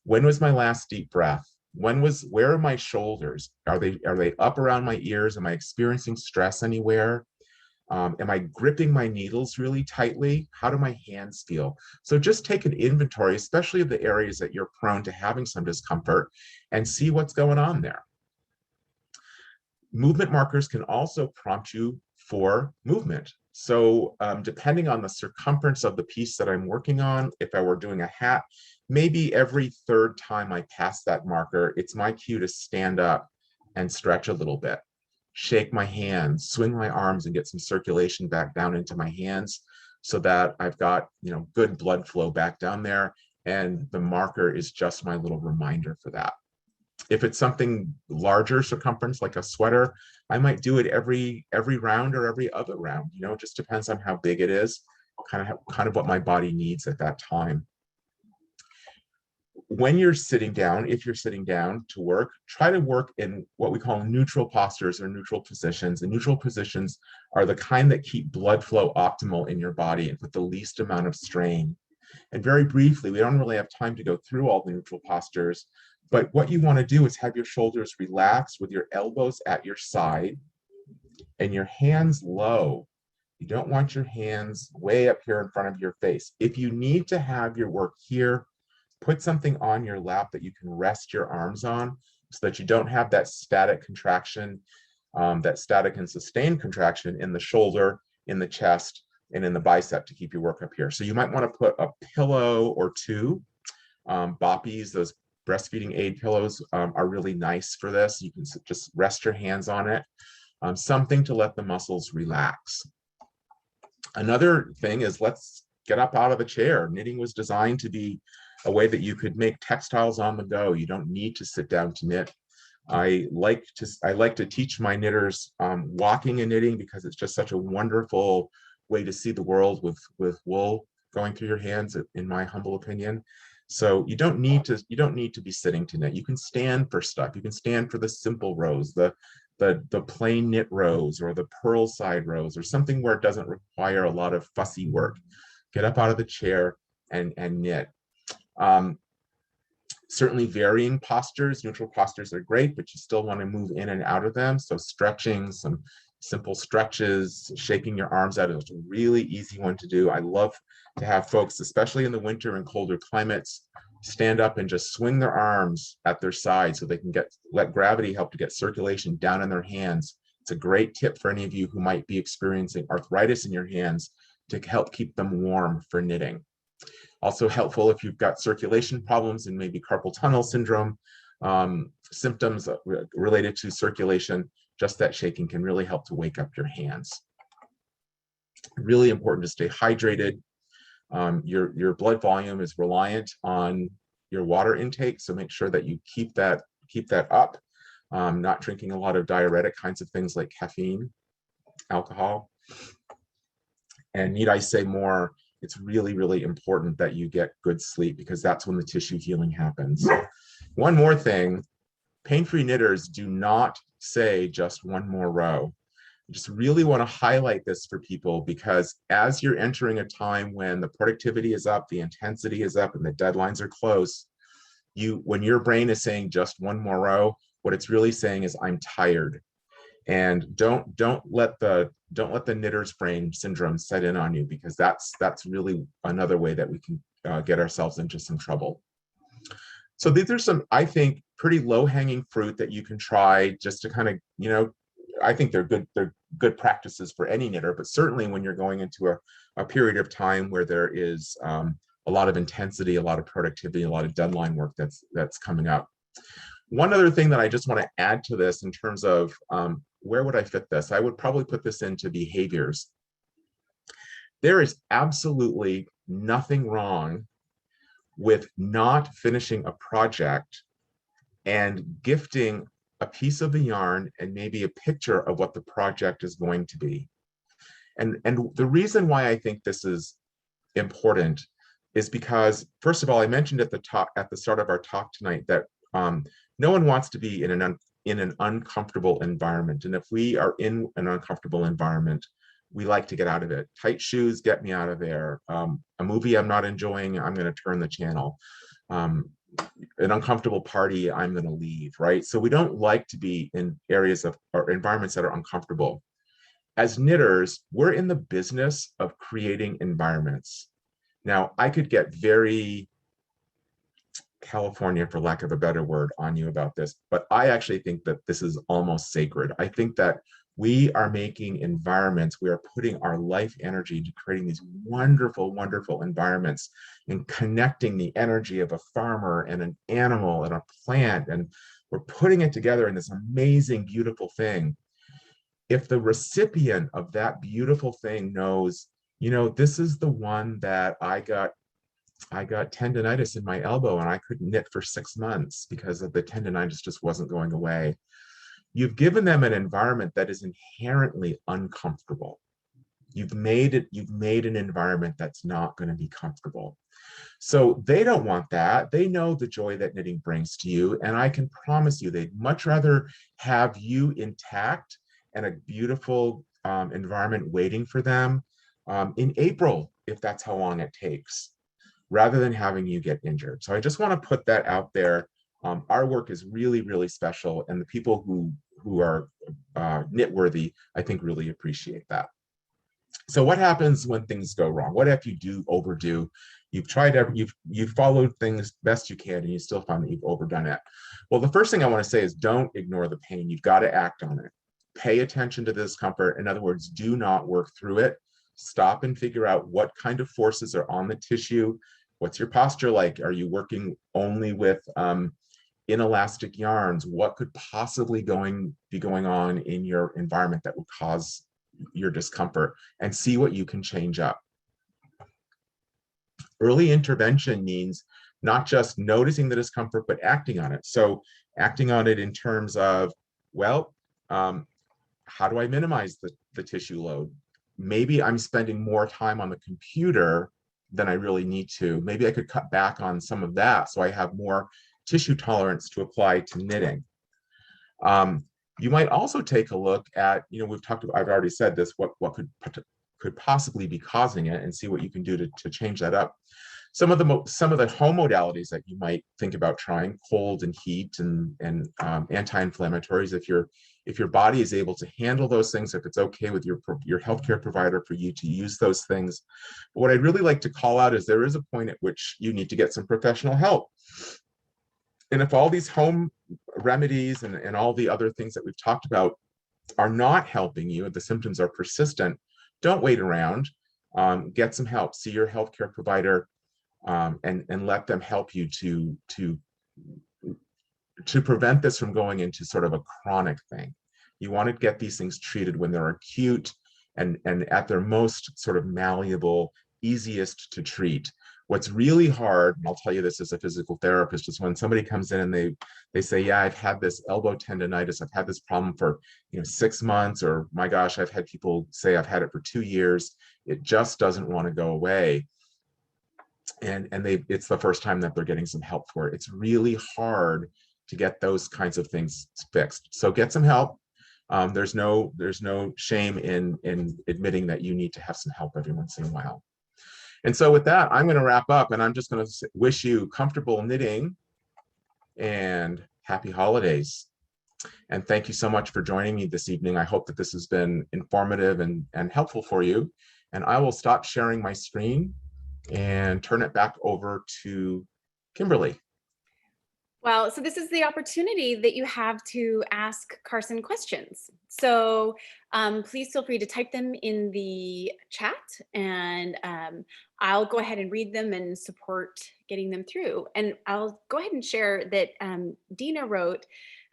When was my last deep breath? Where are my shoulders? Are they up around my ears? Am I experiencing stress anywhere? Am I gripping my needles really tightly? How do my hands feel? So just take an inventory, especially of the areas that you're prone to having some discomfort, and see what's going on there. Movement markers can also prompt you for movement. So depending on the circumference of the piece that I'm working on, if I were doing a hat, maybe every third time I pass that marker, it's my cue to stand up and stretch a little bit, shake my hands, swing my arms, and get some circulation back down into my hands so that I've got, good blood flow back down there. And the marker is just my little reminder for that. If it's something larger circumference, like a sweater, I might do it every round or every other round. It just depends on how big it is, kind of what my body needs at that time. When you're sitting down, if you're sitting down to work, try to work in what we call neutral postures or neutral positions. And neutral positions are the kind that keep blood flow optimal in your body and put the least amount of strain. And very briefly, we don't really have time to go through all the neutral postures, but what you want to do is have your shoulders relaxed with your elbows at your side and your hands low. You don't want your hands way up here in front of your face. If you need to have your work here, put something on your lap that you can rest your arms on so that you don't have that static contraction, that static and sustained contraction in the shoulder, in the chest, and in the bicep to keep your work up here. So you might want to put a pillow or two. Boppies, those breastfeeding aid pillows, are really nice for this. You can just rest your hands on it. Something to let the muscles relax. Another thing is, let's get up out of the chair. Knitting was designed to be a way that you could make textiles on the go. You don't need to sit down to knit. I like to teach my knitters walking and knitting because it's just such a wonderful way to see the world with wool going through your hands, in my humble opinion. So you don't need to be sitting to knit. You can stand for stuff. You can stand for the simple rows, the plain knit rows, or the purl side rows, or something where it doesn't require a lot of fussy work. Get up out of the chair and knit. Certainly varying postures, neutral postures are great, but you still want to move in and out of them. So stretching, some simple stretches, shaking your arms out is a really easy one to do. I love to have folks, especially in the winter and colder climates, stand up and just swing their arms at their side so they can let gravity help to get circulation down in their hands. It's a great tip for any of you who might be experiencing arthritis in your hands to help keep them warm for knitting. Also helpful if you've got circulation problems and maybe carpal tunnel syndrome, symptoms related to circulation, just that shaking can really help to wake up your hands. Really important to stay hydrated. Your blood volume is reliant on your water intake, so make sure that you keep that up. Not drinking a lot of diuretic kinds of things like caffeine, alcohol. And need I say more, it's really, really important that you get good sleep, because that's when the tissue healing happens. One more thing, pain-free knitters do not say just one more row. I just really want to highlight this for people, because as you're entering a time when the productivity is up, the intensity is up, and the deadlines are close, when your brain is saying just one more row, what it's really saying is, I'm tired. And don't let the knitter's brain syndrome set in on you, because that's really another way that we can get ourselves into some trouble. So these are some, I think, pretty low-hanging fruit that you can try just to kind of, I think they're good practices for any knitter, but certainly when you're going into a period of time where there is a lot of intensity, a lot of productivity, a lot of deadline work that's coming up. One other thing that I just want to add to this in terms of where would I fit this? I would probably put this into behaviors. There is absolutely nothing wrong with not finishing a project and gifting a piece of the yarn and maybe a picture of what the project is going to be. And the reason why I think this is important is because, first of all, I mentioned at the start of our talk tonight that no one wants to be in an uncomfortable environment. And if we are in an uncomfortable environment, we like to get out of it. Tight shoes, get me out of there. A movie I'm not enjoying, I'm going to turn the channel. An uncomfortable party, I'm going to leave, right? So we don't like to be in areas or environments that are uncomfortable. as knitters, we're in the business of creating environments. Now, I could get very California, for lack of a better word, on you about this, but I actually think that this is almost sacred. I think that we are making environments, we are putting our life energy into creating these wonderful, wonderful environments and connecting the energy of a farmer and an animal and a plant, and we're putting it together in this amazing, beautiful thing. If the recipient of that beautiful thing knows, you know, this is the one that I got tendonitis in my elbow and I couldn't knit for 6 months because of the tendonitis just wasn't going away. You've given them an environment that is inherently uncomfortable. You've made an environment that's not going to be comfortable. So they don't want that. They know the joy that knitting brings to you. And I can promise you, they'd much rather have you intact and a beautiful environment waiting for them in April, if that's how long it takes, rather than having you get injured. So I just want to put that out there. Our work is really, really special, and the people who are knit worthy, I think, really appreciate that. So what happens when things go wrong? What if you do overdo? You've followed things best you can, and you still find that you've overdone it. Well, the first thing I want to say is don't ignore the pain. You've got to act on it. Pay attention to the discomfort. In other words, do not work through it. Stop and figure out what kind of forces are on the tissue. What's your posture like? Are you working only with inelastic yarns? What could possibly be going on in your environment that would cause your discomfort? And see what you can change up. Early intervention means not just noticing the discomfort, but acting on it. So acting on it in terms of, well, how do I minimize the tissue load? Maybe I'm spending more time on the computer than I really need to. Maybe I could cut back on some of that so I have more tissue tolerance to apply to knitting. You might also take a look at, you know, I've already said this, what could possibly be causing it, and see what you can do to change that up. Some of the home modalities that you might think about trying: cold and heat and anti-inflammatories. If your body is able to handle those things, if it's okay with your healthcare provider for you to use those things. But what I'd really like to call out is there is a point at which you need to get some professional help. And if all these home remedies and all the other things that we've talked about are not helping you, the symptoms are persistent, don't wait around. Get some help. See your healthcare provider and let them help you to prevent this from going into sort of a chronic thing. You want to get these things treated when they're acute and at their most sort of malleable, easiest to treat. What's really hard, and I'll tell you this as a physical therapist, is when somebody comes in and they say, yeah, I've had this elbow tendonitis, I've had this problem for 6 months, or my gosh, I've had people say I've had it for 2 years. It just doesn't want to go away. And it's the first time that they're getting some help for it. It's really hard to get those kinds of things fixed. So get some help. There's no shame in admitting that you need to have some help every once in a while. And so with that, I'm going to wrap up, and I'm just going to wish you comfortable knitting and happy holidays. And thank you so much for joining me this evening. I hope that this has been informative and helpful for you. And I will stop sharing my screen and turn it back over to Kimberly. Well, so this is the opportunity that you have to ask Carson questions. So please feel free to type them in the chat, and I'll go ahead and read them and support getting them through. And I'll go ahead and share that Dina wrote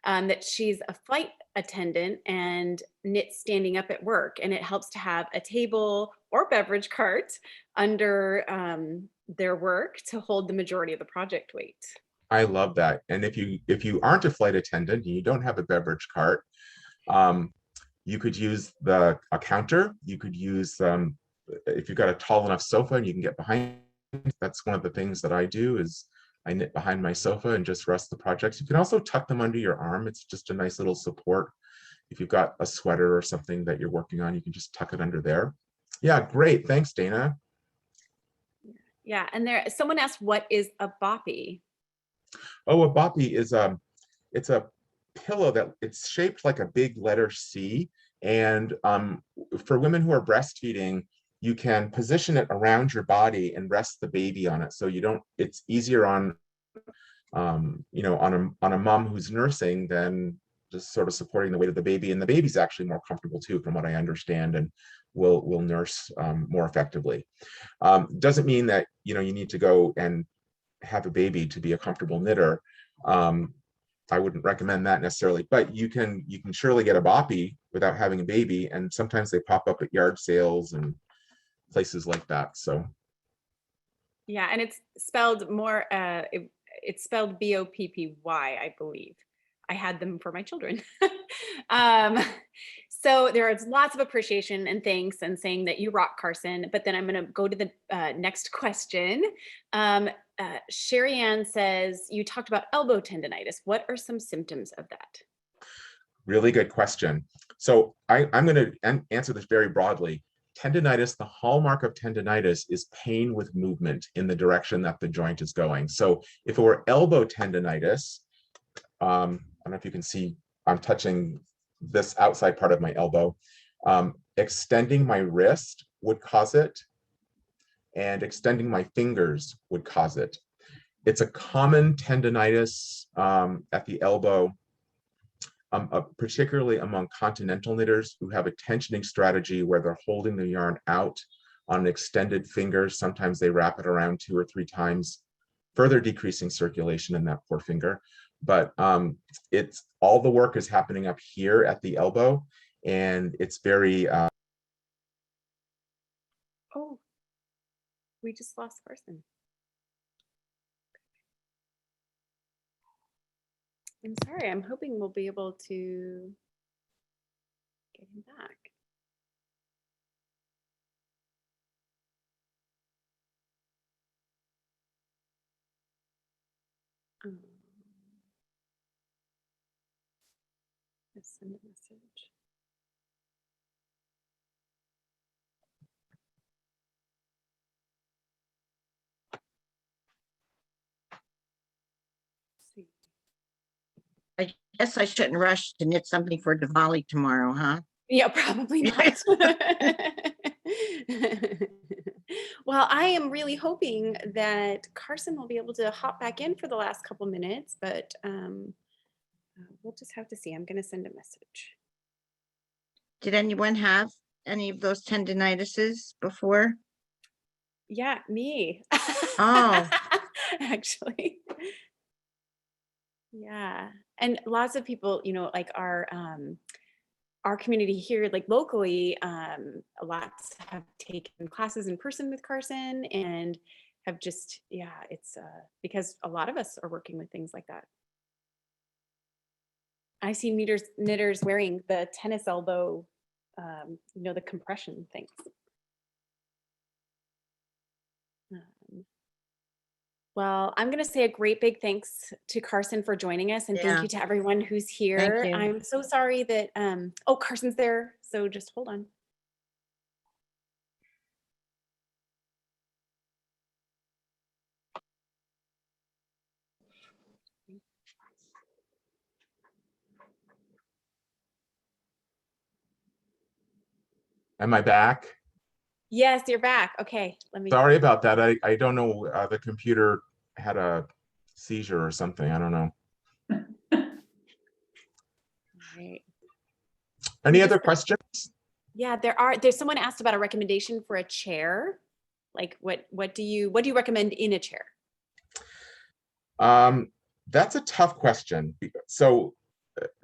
that she's a flight attendant and knits standing up at work, and it helps to have a table or beverage cart under their work to hold the majority of the project weight. I love that. And if you aren't a flight attendant and you don't have a beverage cart, you could use a counter. You could use if you've got a tall enough sofa and you can get behind. That's one of the things that I do, is I knit behind my sofa and just rest the projects. You can also tuck them under your arm. It's just a nice little support. If you've got a sweater or something that you're working on, you can just tuck it under there. Yeah, great. Thanks, Dana. Yeah, and someone asked, what is a boppy? Oh, a boppy is it's a pillow that it's shaped like a big letter C, And for women who are breastfeeding, you can position it around your body and rest the baby on it. So you don't, it's easier on, on a mom who's nursing than just sort of supporting the weight of the baby. And the baby's actually more comfortable too, from what I understand, and will nurse more effectively. Doesn't mean that, you need to go and have a baby to be a comfortable knitter. I wouldn't recommend that necessarily, but you can surely get a boppy without having a baby, and sometimes they pop up at yard sales and places like that. So yeah, and it's spelled more it's spelled Boppy, I believe. I had them for my children. So there is lots of appreciation and thanks and saying that you rock, Carson. But then I'm going to go to the next question. Sherry Ann says, you talked about elbow tendonitis. What are some symptoms of that? really good question. So I'm going to answer this very broadly. Tendonitis, the hallmark of tendonitis is pain with movement in the direction that the joint is going. So if it were elbow tendonitis, I don't know if you can see, I'm touching this outside part of my elbow. Extending my wrist would cause it, and extending my fingers would cause it. It's a common tendonitis at the elbow, particularly among continental knitters who have a tensioning strategy where they're holding the yarn out on an extended finger. Sometimes they wrap it around 2 or 3 times, further decreasing circulation in that poor finger. But it's all the work is happening up here at the elbow, and it's very Oh, we just lost Carson. I'm sorry, I'm hoping we'll be able to get him back. Let's send a message. See. I guess I shouldn't rush to knit something for Diwali tomorrow, huh? Yeah, probably not. Well, I am really hoping that Carson will be able to hop back in for the last couple minutes, but we'll just have to see. I'm going to send a message. Did anyone have any of those tendinitises before? Yeah, me. Oh. Actually. Yeah. And lots of people, like our community here, like locally, lots have taken classes in person with Carson and have just, yeah, it's because a lot of us are working with things like that. I've seen knitters wearing the tennis elbow, the compression things. Well, I'm going to say a great big thanks to Carson for joining us, and thank you to everyone who's here. I'm so sorry that, oh, Carson's there, so just hold on. Am I back? Yes, you're back. Okay, let me. Sorry about that. I don't know. The computer had a seizure or something. I don't know. Right. Any other questions? Yeah, there's someone asked about a recommendation for a chair. Like what do you recommend in a chair? That's a tough question. So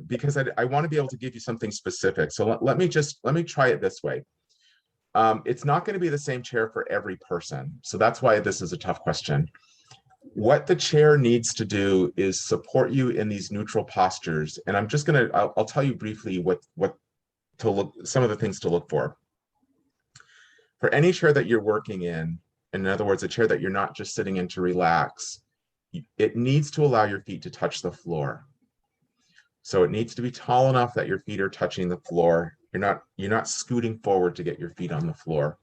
because I want to be able to give you something specific. So let me try it this way. It's not going to be the same chair for every person. So that's why this is a tough question. What the chair needs to do is support you in these neutral postures. And I'm just going to, I'll tell you briefly what to look, some of the things to look for. For any chair that you're working in other words, a chair that you're not just sitting in to relax, it needs to allow your feet to touch the floor. So it needs to be tall enough that your feet are touching the floor. You're not scooting forward to get your feet on the floor.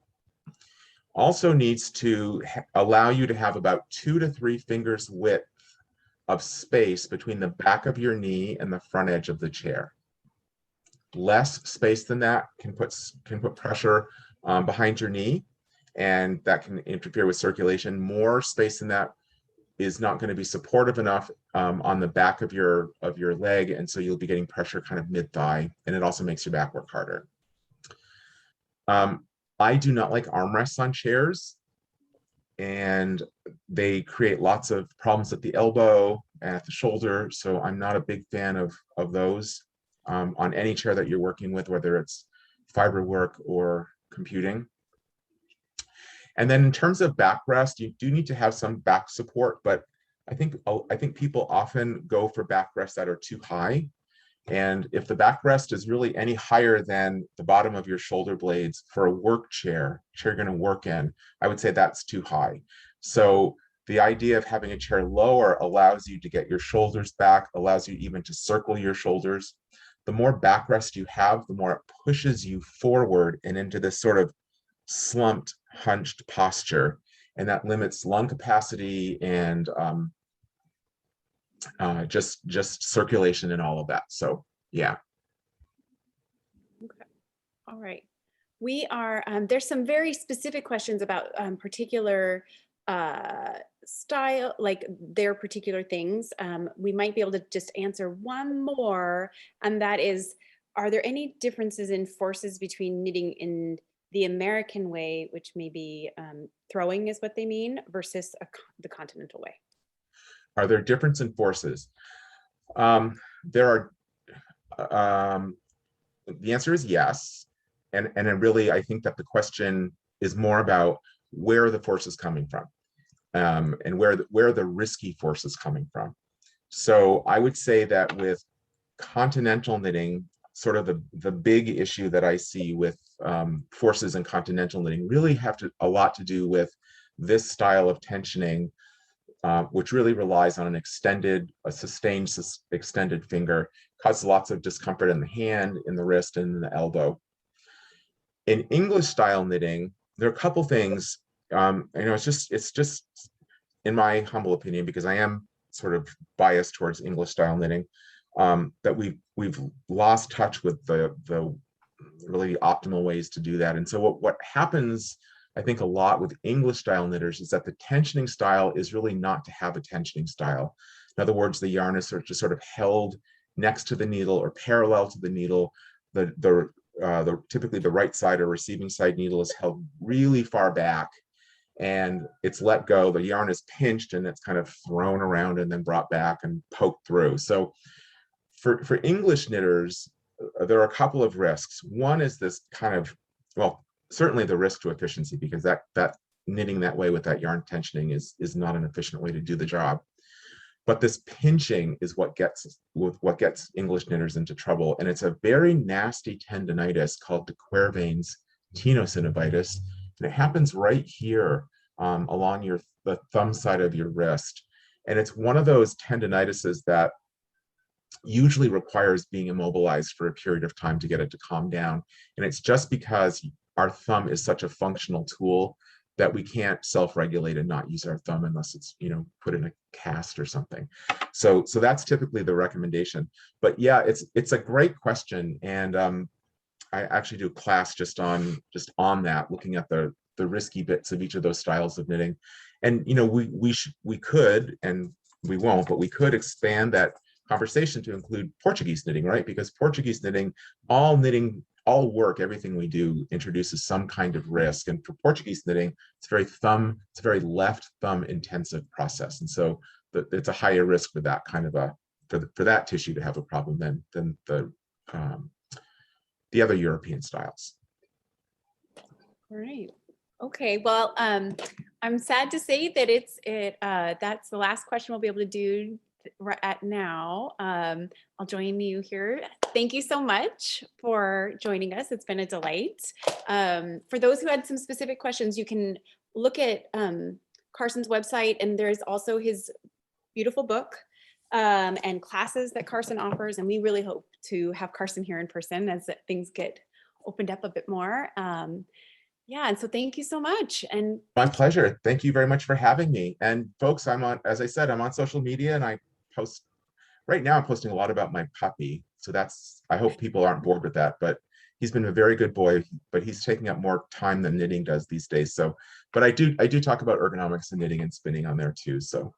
Also needs to allow you to have about 2 to 3 fingers width of space between the back of your knee and the front edge of the chair. Less space than that can put pressure behind your knee, and that can interfere with circulation. More space than that is not going to be supportive enough on the back of your leg, and so you'll be getting pressure kind of mid-thigh, and it also makes your back work harder. I do not like armrests on chairs, and they create lots of problems at the elbow and at the shoulder, so I'm not a big fan of those on any chair that you're working with, whether it's fiber work or computing. And then in terms of backrest, you do need to have some back support, but I think people often go for backrests that are too high. And if the backrest is really any higher than the bottom of your shoulder blades for a work chair you're going to work in, I would say that's too high. So the idea of having a chair lower allows you to get your shoulders back, allows you even to circle your shoulders. The more backrest you have, the more it pushes you forward and into this sort of slumped, hunched posture, and that limits lung capacity and just circulation and all of that. So yeah. Okay. All right. We are there's some very specific questions about particular style, like their particular things. We might be able to just answer one more, and that is, are there any differences in forces between knitting in the American way, which may be throwing is what they mean, versus the continental way? Are there difference in forces? There are, the answer is yes. And then really, I think that the question is more about where are the forces coming from, and where are the risky forces coming from. So I would say that with continental knitting, sort of the big issue that I see with forces in continental knitting really have a lot to do with this style of tensioning, which really relies on a sustained extended finger, causes lots of discomfort in the hand, in the wrist, and in the elbow. In English style knitting, there are a couple things. It's just in my humble opinion, because I am sort of biased towards English style knitting, that we've lost touch with the really optimal ways to do that. And so what happens, I think, a lot with English style knitters is that the tensioning style is really not to have a tensioning style. In other words, the yarn is just sort of held next to the needle or parallel to the needle. Typically the right side or receiving side needle is held really far back, and it's let go. The yarn is pinched and it's kind of thrown around and then brought back and poked through. So for English knitters, there are a couple of risks. One is this kind of, well, certainly the risk to efficiency, because that knitting that way with that yarn tensioning is not an efficient way to do the job. But this pinching is what gets English knitters into trouble, and it's a very nasty tendonitis called de Quervain's tenosynovitis, and it happens right here along the thumb side of your wrist, and it's one of those tendinitises that usually requires being immobilized for a period of time to get it to calm down, and it's just because our thumb is such a functional tool that we can't self-regulate and not use our thumb unless it's, put in a cast or something. So that's typically the recommendation. But yeah, it's a great question, and I actually do a class just on that, looking at the risky bits of each of those styles of knitting. And we could, and we won't, but we could expand that conversation to include Portuguese knitting, right? Because Portuguese knitting, all work, everything we do introduces some kind of risk. And for Portuguese knitting, it's a very left thumb intensive process. And so it's a higher risk for that kind of for that tissue to have a problem than the other European styles. Great. Okay. Well, I'm sad to say that that's the last question we'll be able to do right at now. I'll join you here. Thank you so much for joining us. It's been a delight. For those who had some specific questions, you can look at Carson's website, and there's also his beautiful book and classes that Carson offers. And we really hope to have Carson here in person as things get opened up a bit more. Yeah, and so thank you so much. And my pleasure. Thank you very much for having me. And folks, as I said, I'm on social media, and I post, right now I'm posting a lot about my puppy. So that's, I hope people aren't bored with that, but he's been a very good boy, but he's taking up more time than knitting does these days. So, but I do talk about ergonomics and knitting and spinning on there too. So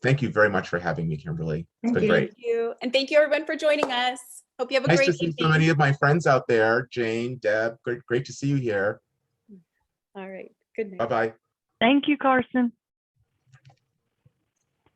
thank you very much for having me, Kimberly. It's been great. Thank you. And thank you everyone for joining us. Hope you have a Nice great to see so evening. many of my friends out there. Jane, Deb, great to see you here. All right. Good night. Bye-bye. Thank you, Carson.